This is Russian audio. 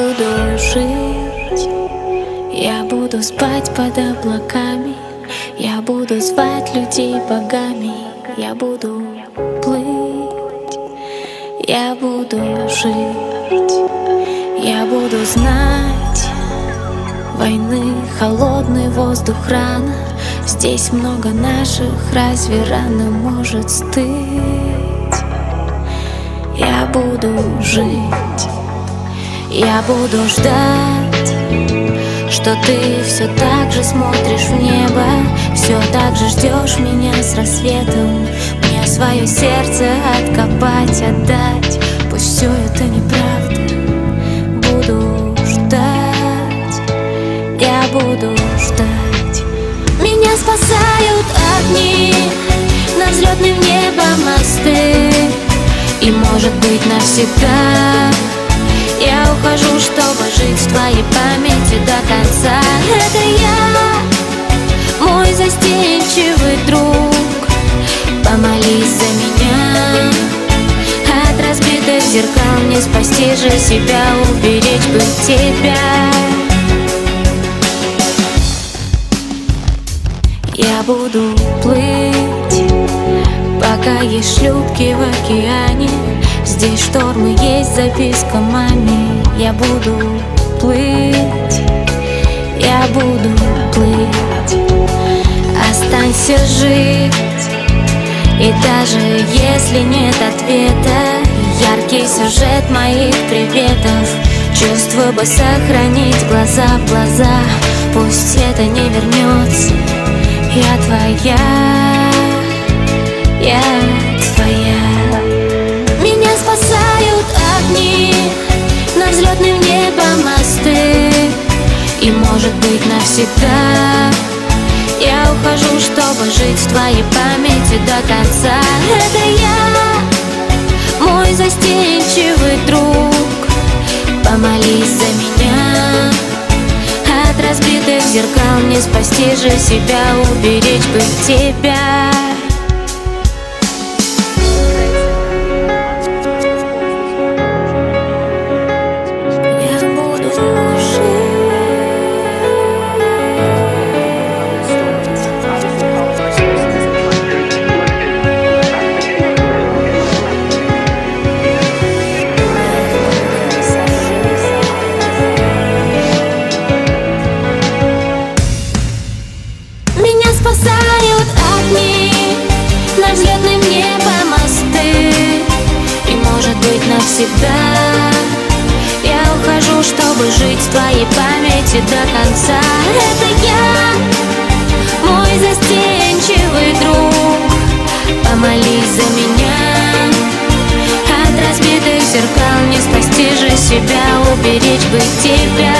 буду жить, я буду спать под облаками, я буду звать людей богами, я буду плыть, я буду жить, я буду знать войны, холодный воздух, рана. Здесь много наших, разве рана может стыть? Я буду жить, я буду ждать, что ты все так же смотришь в небо, все так же ждешь меня с рассветом. Мне свое сердце откопать, отдать, пусть все это неправда. Буду ждать, я буду ждать. Меня спасают огни, на взлетным небом мосты, и может быть навсегда. Я ухожу, чтобы жить в твоей памяти до конца. Это я, мой застенчивый друг, помолись за меня. От разбитых зеркал не спасти же себя, уберечь бы тебя. Я буду плыть, пока есть шлюпки в океане. Здесь штормы, есть записка маме. Я буду плыть, я буду плыть. Останься жить, и даже если нет ответа, яркий сюжет моих приветов, чувство бы сохранить глаза в глаза. Пусть это не вернется, я твоя, я твоя. Меня спасают огни, на взлетным небом мосты, и может быть навсегда. Я ухожу, чтобы жить в твоей памяти до конца. Это я, мой застенчивый друг, помолись за меня. От разбитых зеркал не спасти же себя, уберечь бы тебя. Спасают огни, на взлетным небом мосты, и может быть навсегда. Я ухожу, чтобы жить в твоей памяти до конца. Это я, мой застенчивый друг, помолись за меня. От разбитых зеркал не спасти же себя, уберечь бы тебя.